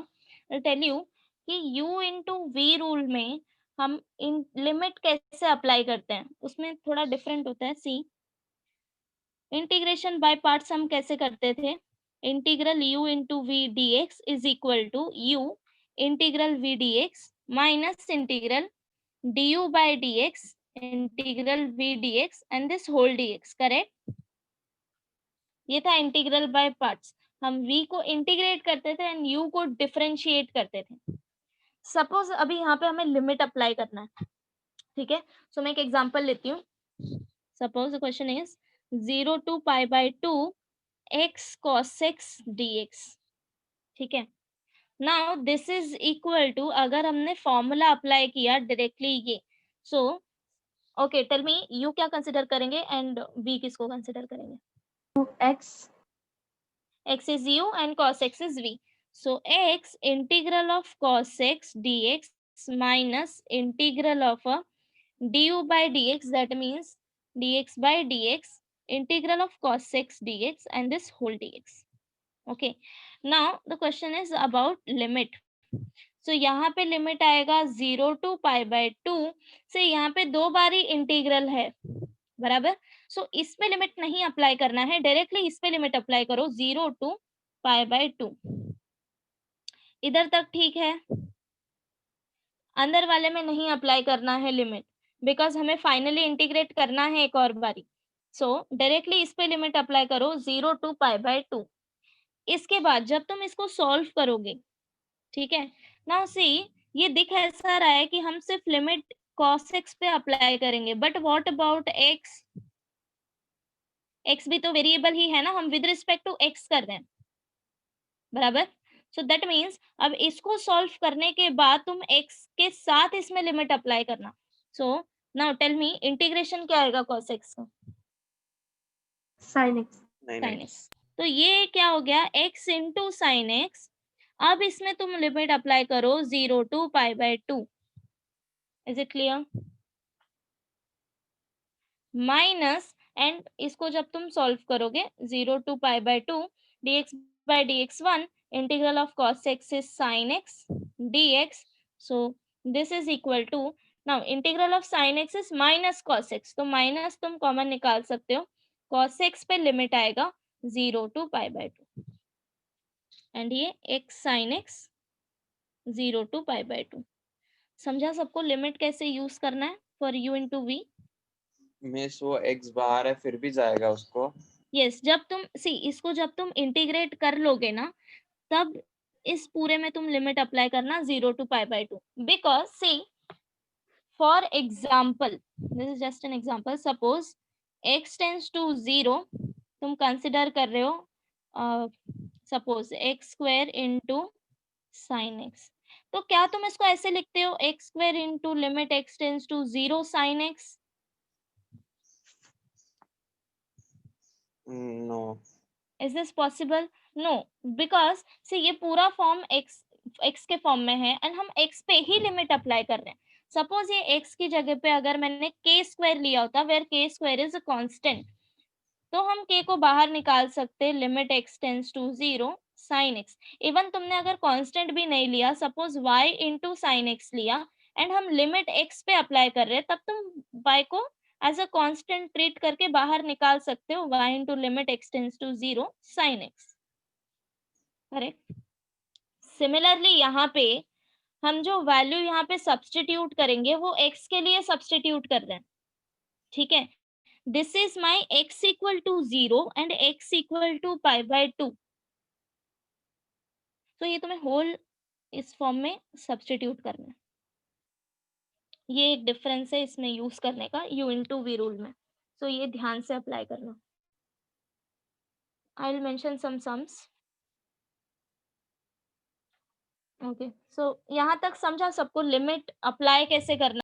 I'll tell you कि u into v रूल में हम इन लिमिट कैसे अप्लाई करते हैं, उसमें थोड़ा डिफरेंट होता है. सी, इंटीग्रेशन बाय पार्ट्स हम कैसे करते थे, integral u into v dx is equal to u integral v dx minus integral du by dx integral v dx and this whole dx. Correct? ये था इंटीग्रल बाय पार्ट्स. हम v को integrate करते थे एंड u को differentiate करते थे. Suppose अभी यहाँ पे हमें लिमिट अप्लाई करना है. ठीक है. सो मैं एक एग्जांपल लेती हूँ. Suppose the question is 0 to pi by 2 x cos x dx. ठीक है. Now this is equal to, अगर हमने फॉर्मूला अप्लाई किया डायरेक्टली ये, so okay, tell me u क्या कंसिडर करेंगे एंड v किसको कंसिडर करेंगे? x is u and cos x is v. So x integral of cos x dx minus integral of du by dx, that means dx by dx integral of cos x dx and this whole dx. Okay, now the question is about limit. So यहाँ पे limit आएगा 0 to pi by 2 से, यहाँ पे दो बार ही integral है, बराबर. सो इस पे लिमिट नहीं अप्लाई करना है, डायरेक्टली इस पे लिमिट अप्लाई करो 0 to pi by 2. इधर तक ठीक है. अंदर वाले में नहीं अप्लाई करना है लिमिट, बिकॉज हमें फाइनली इंटीग्रेट करना है एक और बारी. सो डायरेक्टली इस पे लिमिट अप्लाई करो 0 to pi by 2. इसके बाद जब तुम इसको सॉल्व करोगे, ठीक है, नाउ सी, ये दिख ऐसा रहा है कि हम सिर्फ लिमिट cos x पे अप्लाई करेंगे, but what about x? x भी तो वेरिएबल ही है ना, हम विद रिस्पेक्ट टू x कर रहे हैं, बराबर. सो दैट मीन्स अब इसको सॉल्व करने के बाद तुम x के साथ इसमें लिमिट अप्लाई करना. So now tell me, integration क्या आएगा cos x का? sin x. sin x. तो ये क्या हो गया, x into sin x. अब इसमें तुम लिमिट अप्लाई करो 0 to pi by 2. Is it clear? Minus, and इसको जब तुम सॉल्व करोगे 0 to pi by 2 dx by dx1 integral of cos x is sin x dx. So this is equal to, now integral of sin x is minus cos x, तो minus तुम common निकाल सकते हो, cos x पे limit आएगा 0 to pi by 2 and ये x sin x 0 to pi by 2. समझा सबको लिमिट कैसे यूज करना है for u into v? Miss वो x बाहर है फिर भी जाएगा उसको. यस, जब तुम इसको जब तुम इंटीग्रेट कर लोगे ना, तब इस पूरे में तुम लिमिट अप्लाई करना 0 to pi by 2. Because see, for example, this is just an example, suppose x tends to 0, तुम कंसिडर कर रहे हो suppose x square into sine x, तो क्या तुम इसको ऐसे लिखते हो x square into limit x tends to 0 sine x? No. Is this possible? No, because see, ये पूरा फॉर्म x के फॉर्म में है एंड हम x पे ही लिमिट अप्लाई कर रहे हैं. सपोज ये x की जगह पे अगर मैंने k स्क्वायर लिया होता, where k square is a constant, तो हम k को बाहर निकाल सकते, limit x tends to 0 sine x. Even तुमने अगर कांस्टेंट भी नहीं लिया, suppose y into sine x लिया एंड हम लिमिट x पे अप्लाई कर रहे हैं, तब तुम y को एज अ कांस्टेंट ट्रीट करके बाहर निकाल सकते हो y into limit x tends to 0 sin x, correct. Similarly यहाँ पे हम जो वैल्यू यहाँ पे सब्स्टिट्यूट करेंगे वो x के लिए सब्स्टिट्यूट कर रहे हैं, ठीक है। This is my x equal to 0 and x equal to pi by 2, तो ये तुम्हें होल इस फॉर्म में सब्स्टिट्यूट करना है। ये एक डिफरेंस है इसमें यूज करने का u इंटू वी रूल में, तो ये ध्यान से अप्लाई करना। I will mention some sums. Okay, so यहाँ तक समझा सबको लिमिट अप्लाई कैसे करना